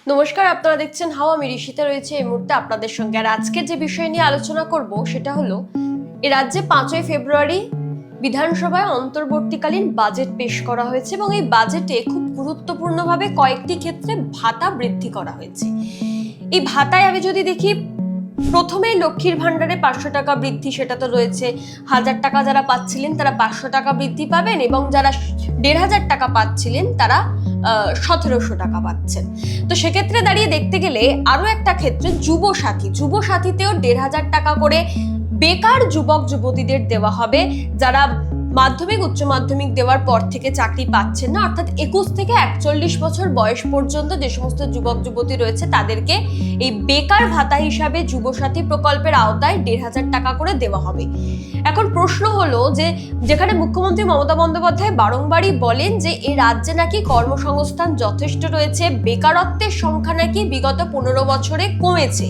নমস্কার, আপনারা দেখছেন হাওয়া। আমি ঋষিতা রয়েছে এই মুহূর্তে আপনাদের সঙ্গে। আর আজকে যে বিষয় নিয়ে আলোচনা করব সেটা হলো এ রাজ্যে 5ই ফেব্রুয়ারি বিধানসভায় অন্তর্বর্তীকালীন বাজেট পেশ করা হয়েছে এবং এই বাজেটে খুব গুরুত্বপূর্ণভাবে কয়েকটি ক্ষেত্রে ভাতা বৃদ্ধি করা হয়েছে। এই ভাতায় আমি যদি দেখি, প্রথমেই লক্ষ্মীর ভান্ডারে 500 টাকা বৃদ্ধি, সেটা তো রয়েছে। 1000 টাকা যারা পাচ্ছিলেন তারা 500 টাকা বৃদ্ধি পাবেন এবং যারা 1500 টাকা পাচ্ছিলেন তারা 1700 টাকা পাচ্ছেন। তো সেক্ষেত্রে দাঁড়িয়ে দেখতে গেলে আরো একটা ক্ষেত্রে যুবসাথীতেও 1500 টাকা করে বেকার যুবক যুবতীদের দেওয়া হবে, যারা মাধ্যমিক উচ্চ মাধ্যমিক দেওয়ার পর থেকে চাকরি পাচ্ছেন না, অর্থাৎ 21 থেকে 41 বছর বয়স পর্যন্ত যে সমস্ত যুবক যুবতী রয়েছে তাদেরকে এই বেকার ভাতা হিসাবে যুবসাথী প্রকল্পের আওতায় 1500 টাকা করে দেওয়া হবে। এখন প্রশ্ন হলো যে যেখানে মুখ্যমন্ত্রী মমতা বন্দ্যোপাধ্যায় বারংবারই বলেন যে এই রাজ্যে নাকি কর্মসংস্থান যথেষ্ট রয়েছে, বেকারত্বের সংখ্যা নাকি বিগত 15 বছরে কমেছে,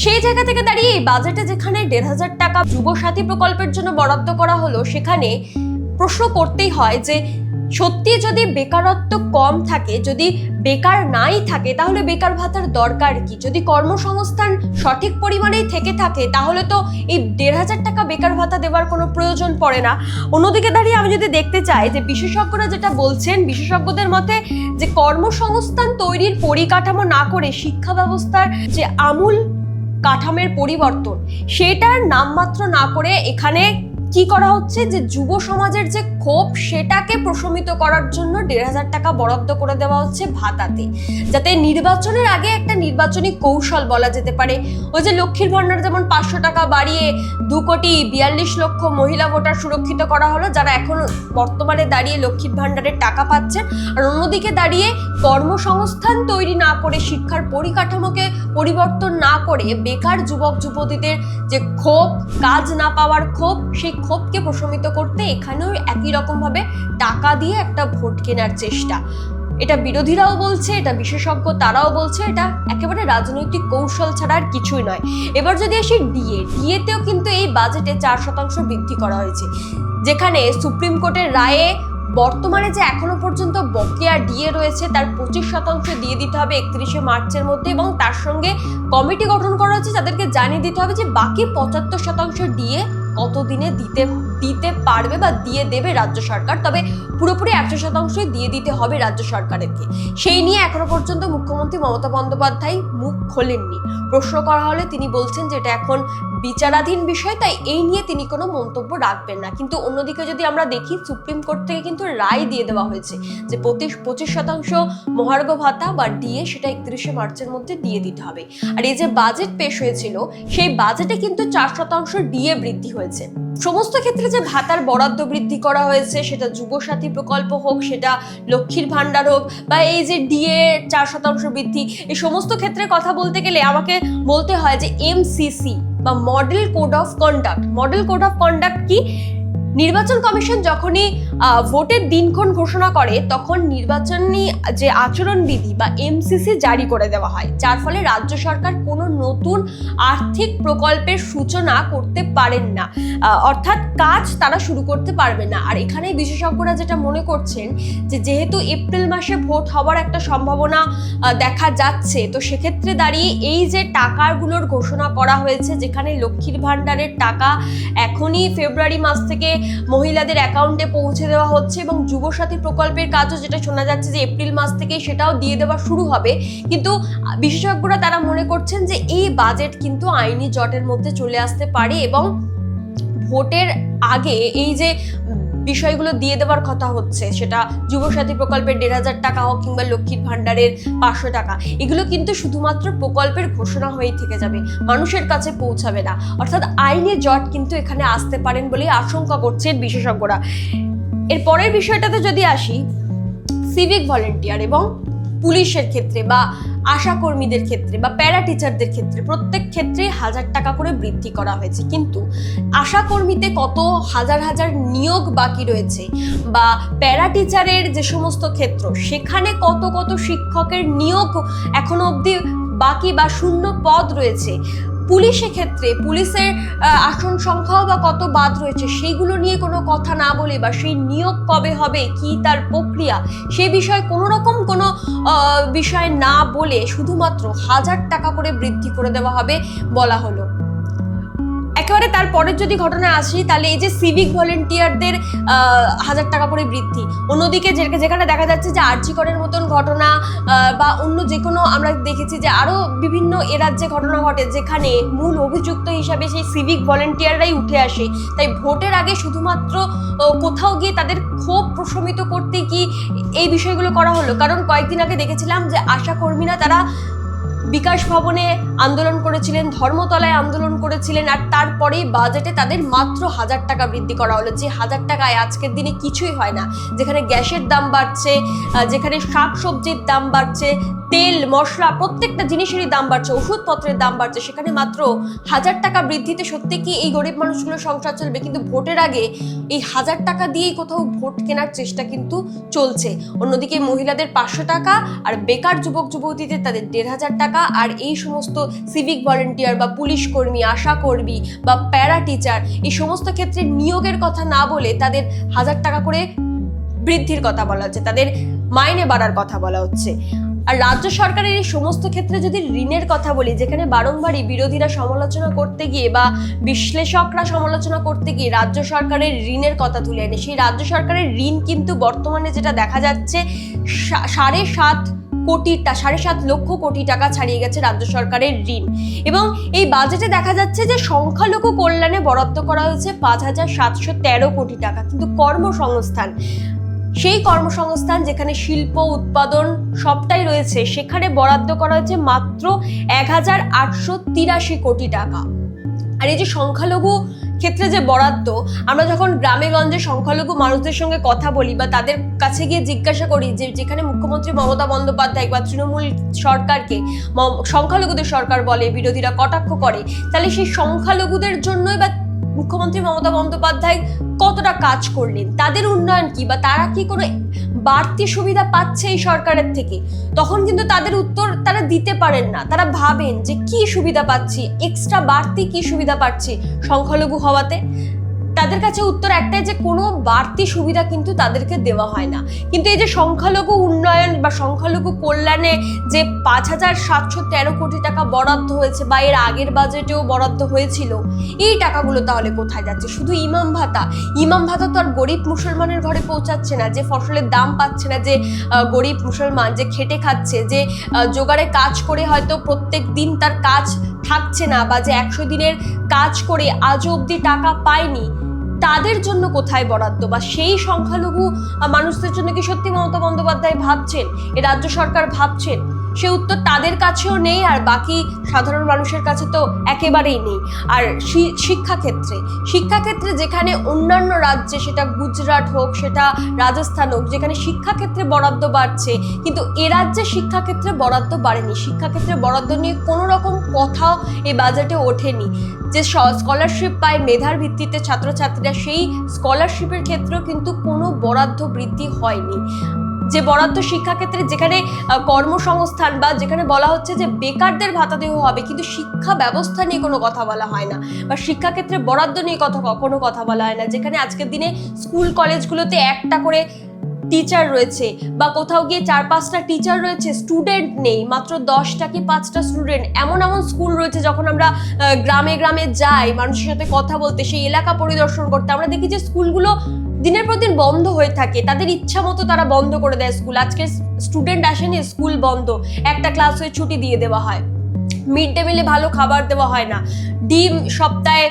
সেই জায়গা থেকে দাঁড়িয়ে এই বাজেটে যেখানে 1500 টাকা যুবসাথী প্রকল্পের জন্য বরাদ্দ করা হলো, সেখানে প্রশ্ন করতেই হয় যে সত্যি যদি বেকারত্ব কম থাকে, যদি বেকার নাই থাকে, তাহলে বেকার ভাতার দরকার কি? যদি কর্মসংস্থান সঠিক পরিমাণেই থেকে থাকে তাহলে তো এই 1500 টাকা বেকার ভাতা দেওয়ার কোনো প্রয়োজন পড়ে না। অন্যদিকে দাঁড়িয়ে আমি যদি দেখতে চাই যে বিশেষজ্ঞরা যেটা বলছেন, বিশেষজ্ঞদের মতে যে কর্মসংস্থান তৈরির পরিকাঠামো না করে শিক্ষা ব্যবস্থার যে আমূল কাঠামোর পরিবর্তন সেটার নামমাত্র না করে এখানে কি করা হচ্ছে যে যুব সমাজের যে ক্ষোভ সেটাকে প্রশমিত করার জন্য 1500 টাকা বরাদ্দ করে দেওয়া হচ্ছে ভাতাতে, যাতে নির্বাচনের আগে একটা নির্বাচনী কৌশল বলা যেতে পারে। ওই যে লক্ষ্মীর ভান্ডার যেমন 500 টাকা বাড়িয়ে 2,42,00,000 মহিলা ভোটার সুরক্ষিত করা হলো, যারা এখন বর্তমানে দাঁড়িয়ে লক্ষ্মীর ভান্ডারের টাকা পাচ্ছেন। আর অন্যদিকে দাঁড়িয়ে কর্মসংস্থান তৈরি না করে, শিক্ষার পরিকাঠামোকে পরিবর্তন না করে বেকার যুবক যুবতীদের যে ক্ষোভ, কাজ না পাওয়ার ক্ষোভ, সেই ক্ষোভকে প্রশমিত করতে এখানেও একই রকম ভাবে টাকা দিয়ে একটা ভোট কেনার চেষ্টা। এটা বিরোধীরাও বলছে, এটা বিশেষজ্ঞ তারাও বলছে, এটা একেবারে রাজনৈতিক কৌশল ছাড়া আর কিছুই নয়। এবার যদি আসি ডিএতেও কিন্তু এই বাজেটে 4% বৃদ্ধি করা হয়েছে, যেখানে সুপ্রিম কোর্টের রায়ে বর্তমানে যে এখনো পর্যন্ত বকেয়া ডিএ রয়েছে তার 25% দিয়ে দিতে হবে 31শে মার্চের মধ্যে, এবং তার সঙ্গে কমিটি গঠন করা হচ্ছে যাদেরকে জানিয়ে দিতে হবে যে বাকি 75% ডিএ কতদিনে দিতে পারবে বা দিয়ে দেবে রাজ্য সরকার। তবে পুরোপুরি 100% দিয়ে দিতে হবে রাজ্য সরকারকে। সেই নিয়ে এখনো পর্যন্ত মুখ্যমন্ত্রী মমতা বন্দ্যোপাধ্যায় মুখ খোলেননি। প্রশ্ন করা হলে তিনি বলছেন যে এটা এখন বিচারাধীন বিষয়, তাই এই নিয়ে তিনি কোনো মন্তব্য রাখবেন না। কিন্তু অন্যদিকে যদি আমরা দেখি, সুপ্রিম কোর্ট থেকে কিন্তু রায় দিয়ে দেওয়া হয়েছে যে 25% মহার্ঘ ভাতা বা ডিএ সেটা 31শে মার্চের মধ্যে দিয়ে দিতে হবে। আর এই যে বাজেট পেশ হয়েছিল সেই বাজেটে কিন্তু 4% ডিএ বৃদ্ধি হয়েছে। সমস্ত ক্ষেত্রে যে ভাতার বরাদ্দ বৃদ্ধি করা হয়েছে, সেটা যুবসাথী প্রকল্প হোক, সেটা লক্ষ্মীর ভান্ডার হোক, বা এই যে ডিএ 4% বৃদ্ধি, এই সমস্ত ক্ষেত্রে কথা বলতে গেলে আমাকে বলতে হয় যে এমসিসি বা মডেল কোড অফ কন্ডাক্ট কি? নির্বাচন কমিশন যখনই ভোটের দিনক্ষণ ঘোষণা করে তখন নির্বাচনী যে আচরণবিধি বা এমসিসি জারি করে দেওয়া হয়, যার ফলে রাজ্য সরকার কোনো নতুন আর্থিক প্রকল্পের সূচনা করতে পারেন না, অর্থাৎ কাজ তারা শুরু করতে পারবে না। আর এখানে বিশেষজ্ঞরা যেটা মনে করছেন যে যেহেতু এপ্রিল মাসে ভোট হওয়ার একটা সম্ভাবনা দেখা যাচ্ছে, তো সেক্ষেত্রে দাঁড়িয়ে এই যে টাকাগুলোর ঘোষণা করা হয়েছে, যেখানে লক্ষ্মীর ভান্ডারের টাকা এখনই ফেব্রুয়ারি মাস থেকে মহিলাদের অ্যাকাউন্টে পৌঁছে দেওয়া হচ্ছে এবং যুবসাথী প্রকল্পের কাজও যেটা শোনা যাচ্ছে যে এপ্রিল মাস থেকে সেটাও দিয়ে দেওয়া শুরু হবে। কিন্তু বিশেষজ্ঞরা তারা মনে করছেন যে এই বাজেট কিন্তু আইনি জটের মধ্যে চলে আসতে পারে এবং ভোটের আগে এই যে বিষয়গুলো দিয়ে দেওয়ার কথা হচ্ছে, সেটা যুবসাথী প্রকল্পের 1500 টাকা হোক কিংবা লক্ষ্মীর ভান্ডারের 500 টাকা, এগুলো কিন্তু শুধুমাত্র প্রকল্পের ঘোষণা হয়েই থেকে যাবে, মানুষের কাছে পৌঁছাবে না। অর্থাৎ আইনি জট কিন্তু এখানে আসতে পারেন বলে আশঙ্কা করছেন বিশেষজ্ঞরা। এর পরের বিষয়টাতে যদি আসি, সিভিক ভলেন্টিয়ার এবং পুলিশের ক্ষেত্রে বা আশা কর্মীদের ক্ষেত্রে বা প্যারা টিচারদের ক্ষেত্রে প্রত্যেক ক্ষেত্রে 1000 টাকা করে বৃদ্ধি করা হয়েছে। কিন্তু আশা কর্মীতে কত হাজার হাজার নিয়োগ বাকি রয়েছে, বা প্যারা টিচারের যে সমস্ত ক্ষেত্র সেখানে কত কত শিক্ষকের নিয়োগ এখনো অবধি বাকি বা শূন্য পদ রয়েছে, পুলিশের ক্ষেত্রে পুলিশের আসন সংখ্যাও বা কত বাদ রয়েছে সেইগুলো নিয়ে কোনো কথা না বলে, বা সেই নিয়োগ কবে হবে, কি তার প্রক্রিয়া, সেই বিষয়ে কোনো রকম কোনো বিষয় না বলে শুধুমাত্র 1000 টাকা করে বৃদ্ধি করে দেওয়া হবে বলা হলো। একেবারে তারপরের যদি ঘটনায় আসি, তাহলে এই যে সিভিক ভলেন্টিয়ারদের 1000 টাকা করে বৃদ্ধি, অন্যদিকে যেখানে দেখা যাচ্ছে যে আরজি করের মতন ঘটনা বা অন্য যে কোনো, আমরা দেখেছি যে আরো বিভিন্ন এ রাজ্যে ঘটনা ঘটে যেখানে মূল অভিযুক্ত হিসাবে সেই সিভিক ভলেন্টিয়াররাই উঠে আসে। তাই ভোটের আগে শুধুমাত্র কোথাও গিয়ে তাদের ক্ষোভ প্রশমিত করতে কি এই বিষয়গুলো করা হলো? কারণ কয়েকদিন আগে দেখেছিলাম যে আশা কর্মীরা তারা বিকাশ ভবনে আন্দোলন করেছিলেন, ধর্মতলায় আন্দোলন করেছিলেন, আর তারপরেই বাজেটে তাদের মাত্র 1000 টাকা বৃদ্ধি করা হলো, যে 1000 টাকায় আজকের দিনে কিছুই হয় না। যেখানে গ্যাসের দাম বাড়ছে, যেখানে শাকসবজির দাম বাড়ছে, তেল মশলা প্রত্যেকটা জিনিসেরই দাম বাড়ছে, ওষুধপত্রের দাম বাড়ছে, সেখানে মাত্র 1000 টাকা বৃদ্ধিতে সত্যি কি এই গরিব মানুষগুলোর সংসার চলবে? কিন্তু ভোটের আগে এই 1000 টাকা দিয়েই কোথাও ভোট কেনার চেষ্টা কিন্তু চলছে। অন্যদিকে মহিলাদের 500 টাকা, আর বেকার যুবক যুবতীদের তাদের 1500 টাকা, আর এই সমস্ত সিভিক ভলেন্টিয়ার বা পুলিশ কর্মী, আশা কর্মী বা প্যারা টিচার, এই সমস্ত ক্ষেত্রে নিয়োগের কথা না বলে তাদের 1000 টাকা করে বৃদ্ধির কথা বলা হচ্ছে, তাদের মাইনে বাড়ার কথা বলা হচ্ছে। আর রাজ্য সরকারের এই সমস্ত ক্ষেত্রে যদি ঋণের কথা বলি, যেখানে বারংবারই বিরোধীরা সমালোচনা করতে গিয়ে বা বিশ্লেষকরা সমালোচনা করতে গিয়ে রাজ্য সরকারের ঋণের কথা তুলে আনে, সেই রাজ্য সরকারের ঋণ কিন্তু বর্তমানে যেটা দেখা যাচ্ছে 7.5 লক্ষ কোটি টাকা ছাড়িয়ে গেছে রাজ্য সরকারের ঋণ। এবং এই বাজেটে দেখা যাচ্ছে যে সংখ্যালঘু কল্যাণে বরাদ্দ করা হয়েছে 5713 কোটি টাকা, কিন্তু কর্মসংস্থান, সেই কর্মসংস্থান যেখানে শিল্প উৎপাদন সবটাই রয়েছে, সেখানে বরাদ্দ করা হয়েছে মাত্র 1883 কোটি টাকা। আর এই যে সংখ্যালঘু ক্ষেত্রে যে বরাদ্দ, আমরা যখন গ্রামে গঞ্জে সংখ্যালঘু মানুষদের সঙ্গে কথা বলি বা তাদের কাছে গিয়ে জিজ্ঞাসা করি যে যেখানে মুখ্যমন্ত্রী মমতা বন্দ্যোপাধ্যায় বা তৃণমূল সরকারকে সংখ্যালঘুদের সরকার বলে, বিরোধীরা কটাক্ষ করে, তাহলে সেই সংখ্যালঘুদের জন্যই বা মুখ্যমন্ত্রী মমতা বন্দ্যোপাধ্যায় কতটা কাজ করলেন, তাদের উন্নয়ন কি, বা তারা কি কোনো বাড়তি সুবিধা পাচ্ছে এই সরকারের থেকে, তখন কিন্তু তাদের উত্তর তারা দিতে পারেন না। তারা ভাবেন যে কি সুবিধা পাচ্ছি, এক্সট্রা বাড়তি কি সুবিধা পাচ্ছি সংখ্যালঘু হওয়াতে। তাদের কাছে উত্তর একটাই যে কোনো বাড়তি সুবিধা কিন্তু তাদেরকে দেওয়া হয় না। কিন্তু এই যে সংখ্যালঘু উন্নয়ন বা সংখ্যালঘু কল্যাণে যে 5713 কোটি টাকা বরাদ্দ হয়েছে বা এর আগের বাজেটেও বরাদ্দ হয়েছিল, এই টাকাগুলো তাহলে কোথায় যাচ্ছে? শুধু ইমাম ভাতা তো আর গরিব মুসলমানের ঘরে পৌঁছাচ্ছে না, যে ফসলের দাম পাচ্ছে না, যে গরিব মুসলমান যে খেটে খাচ্ছে, যে জোগাড়ে কাজ করে হয়তো প্রত্যেক দিন তার কাজ থাকছে না, বা যে 100 দিনের কাজ করে আজও অব্দি টাকা পায়নি, তাদের জন্য কোথায় বরাদ্দ? বা সেই সংখ্যালঘু মানুষদের জন্য কি সত্যি মমতা বন্দ্যোপাধ্যায় ভাবছেন, এ রাজ্য সরকার ভাবছেন? সে উত্তর তাদের কাছেও নেই, আর বাকি সাধারণ মানুষের কাছে তো একেবারেই নেই। আর শিক্ষাক্ষেত্রে যেখানে অন্যান্য রাজ্যে, সেটা গুজরাট হোক, সেটা রাজস্থান হোক, যেখানে শিক্ষাক্ষেত্রে বরাদ্দ বাড়ছে, কিন্তু এ রাজ্যে শিক্ষাক্ষেত্রে বরাদ্দ বাড়েনি। শিক্ষাক্ষেত্রে বরাদ্দ নিয়ে কোনো রকম কথাও এই বাজেটে ওঠেনি। যে স্কলারশিপ পায় মেধার ভিত্তিতে ছাত্রছাত্রীরা, সেই স্কলারশিপের ক্ষেত্রেও কিন্তু কোনো বরাদ্দ বৃদ্ধি হয়নি। যে বরাদ্দ শিক্ষাক্ষেত্রে, যেখানে কর্মসংস্থান বা যেখানে বলা হচ্ছে যে বেকারদের ভাতা দেওয়া হবে, কিন্তু শিক্ষা ব্যবস্থা নিয়ে কোনো কথা বলা হয় না, বা শিক্ষাক্ষেত্রে বরাদ্দ নিয়ে কোনো কথা বলা হয় না। যেখানে আজকের দিনে স্কুল কলেজগুলোতে একটা করে টিচার রয়েছে, বা কোথাও গিয়ে 4-5টা টিচার রয়েছে, স্টুডেন্ট নেই, মাত্র 10টা কি 5টা স্টুডেন্ট। এমন স্কুল রয়েছে, যখন আমরা গ্রামে গ্রামে যাই মানুষের সাথে কথা বলতে, সেই এলাকা পরিদর্শন করতে, আমরা দেখি যে স্কুলগুলো দিনের পর দিন বন্ধ হয়ে থাকে। তাদের ইচ্ছা মতো তারা বন্ধ করে দেয় স্কুল। আজকে স্টুডেন্ট আসেনি, স্কুল বন্ধ, একটা ক্লাস হয়ে ছুটি দিয়ে দেওয়া হয়। মিড ডে মিলে ভালো খাবার দেওয়া হয় না, ডিম সপ্তাহে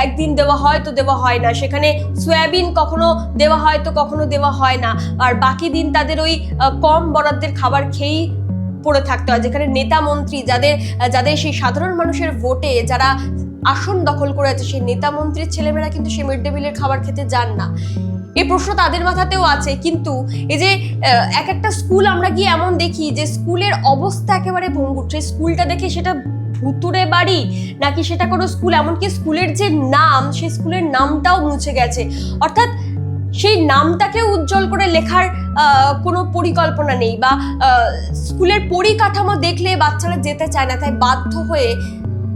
একদিন দেওয়া হয় তো দেওয়া হয় না, সেখানে সয়াবিন কখনো দেওয়া হয় তো কখনো দেওয়া হয় না, আর বাকি দিন তাদের ওই কম বরাদ্দের খাবার খেয়েই পড়ে থাকতে হয়। যেখানে নেতা মন্ত্রী যাদের সেই সাধারণ মানুষের ভোটে যারা আসন দখল করে আছে, সেই নেতা মন্ত্রীর ছেলেমেয়েরা কিন্তু সেই মিড ডে মিলের খাবার খেতে যান না। এই প্রশ্ন তাদের মাথাতেও আছে। কিন্তু এই যে এক একটা স্কুল আমরা গিয়ে এমন দেখি যে স্কুলের অবস্থা একেবারে ভঙ্গুর। সেই স্কুলটা দেখে সেটা ভুতুরে বাড়ি নাকি সেটা কোনো স্কুল, এমনকি স্কুলের যে নাম, সেই স্কুলের নামটাও মুছে গেছে। অর্থাৎ সেই নামটাকে উজ্জ্বল করে লেখার কোনো পরিকল্পনা নেই, বা স্কুলের পরিকাঠামো দেখলে বাচ্চারা যেতে চায় না, তাই বাধ্য হয়ে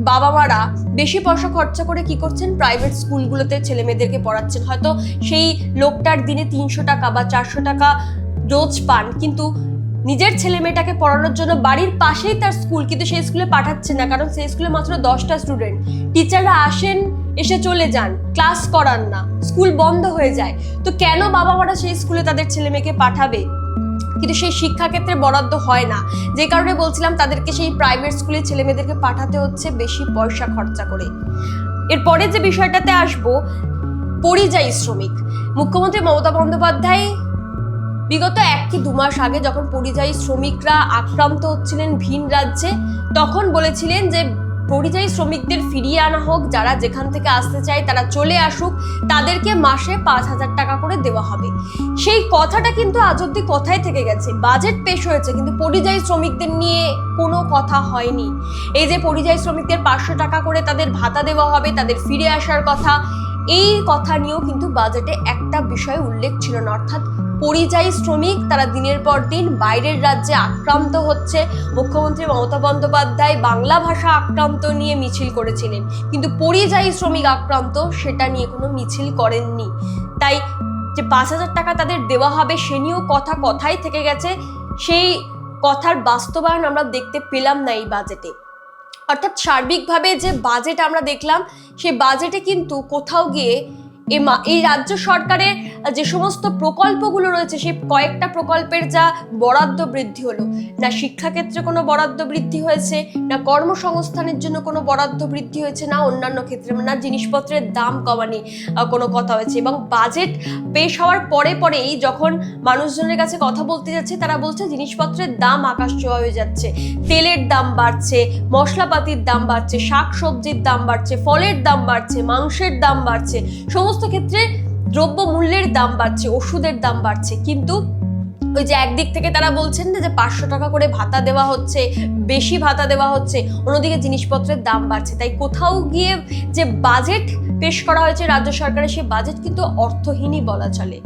বাবা মারা বেশি পয়সা খরচা করে কি করছেন, প্রাইভেট স্কুলগুলোতে ছেলে মেয়েদেরকে পড়াচ্ছেন। হয়তো সেই লোকটার দিনে 300 টাকা বা 400 টাকা রোজ পান, কিন্তু নিজের ছেলে মেয়েটাকে পড়ানোর জন্য বাড়ির পাশেই তার স্কুল, কিন্তু সেই স্কুলে পাঠাচ্ছে না, কারণ সেই স্কুলে মাত্র 10টা স্টুডেন্ট, টিচাররা আসেন এসে চলে যান, ক্লাস করান না, স্কুল বন্ধ হয়ে যায়। তো কেন বাবা মারা সেই স্কুলে তাদের ছেলে মেয়েকে পাঠাবে? কিন্তু সেই শিক্ষাক্ষেত্রে বরাদ্দ হয় না, যে কারণে বলছিলাম তাদেরকে সেই প্রাইভেট স্কুলে ছেলে মেয়েদেরকে পাঠাতে হচ্ছে বেশি পয়সা খরচা করে। এরপরে যে বিষয়টাতে আসবো, পরিযায়ী শ্রমিক। মুখ্যমন্ত্রী মমতা বন্দ্যোপাধ্যায় বিগত 1 কি 2 মাস আগে যখন পরিযায়ী শ্রমিকরা আক্রান্ত হচ্ছিলেন ভিন রাজ্যে, তখন বলেছিলেন যে পরিযায়ী শ্রমিকদের ফিরিয়ে আনা হোক, যারা যেখান থেকে আসতে চায় তারা চলে আসুক, তাদেরকে মাসে 5,000 টাকা করে দেওয়া হবে। সেই কথাটা কিন্তু আজ অব্দি কথাই থেকে গেছে। বাজেট পেশ হয়েছে কিন্তু পরিযায়ী শ্রমিকদের নিয়ে কোনো কথা হয়নি। এই যে পরিযায়ী শ্রমিকদের 500 টাকা করে তাদের ভাতা দেওয়া হবে, তাদের ফিরে আসার কথা, এই কথা নিয়েও কিন্তু বাজেটে একটা বিষয় উল্লেখ ছিল না। অর্থাৎ পরিযায়ী শ্রমিক তারা দিনের পর দিন বাইরের রাজ্যে আক্রান্ত হচ্ছে। মুখ্যমন্ত্রী মমতা বন্দ্যোপাধ্যায় বাংলা ভাষা আক্রান্ত নিয়ে মিছিল করেছিলেন, কিন্তু পরিযায়ী শ্রমিক আক্রান্ত সেটা নিয়ে কোনো মিছিল করেননি। তাই যে 5,000 টাকা তাদের দেওয়া হবে সে নিয়েও কথাই থেকে গেছে। সেই কথার বাস্তবায়ন আমরা দেখতে পেলাম না এই বাজেটে। অর্থাৎ সার্বিকভাবে যে বাজেট আমরা দেখলাম, সেই বাজেটে কিন্তু কোথাও গিয়ে এই রাজ্য সরকারের যে সমস্ত প্রকল্পগুলো রয়েছে, সেই কয়েকটা প্রকল্পের যা বরাদ্দ বৃদ্ধি হলো, না শিক্ষাক্ষেত্রে কোনো বরাদ্দ বৃদ্ধি হয়েছে, না কর্মসংস্থানের জন্য কোনো বরাদ্দ বৃদ্ধি হয়েছে, না অন্যান্য ক্ষেত্রে, না জিনিসপত্রের দাম কমানি কোনো কথা হয়েছে। এবং বাজেট পেশ হওয়ার পরেই যখন মানুষজনের কাছে কথা বলতে যাচ্ছে, তারা বলছে জিনিসপত্রের দাম আকাশ ছোঁয়া হয়ে যাচ্ছে, তেলের দাম বাড়ছে, মশলাপাতির দাম বাড়ছে, শাক সবজির দাম বাড়ছে, ফলের দাম বাড়ছে, মাংসের দাম বাড়ছে, সমস্ত ক্ষেত্রে দ্রব্য মূল্যের দাম বাড়ছে, ওষুধের দাম বাড়ছে। কিন্তু ওই যে একদিক থেকে তারা বলছেন যে 500 টাকা করে ভাতা দেওয়া হচ্ছে, বেশি ভাতা দেওয়া হচ্ছে, অন্যদিকে জিনিসপত্রের দাম বাড়ছে। তাই কোথাও গিয়ে যে বাজেট পেশ করা হয়েছে রাজ্য সরকারের, সেই বাজেট কিন্তু অর্থহীনই বলা চলে।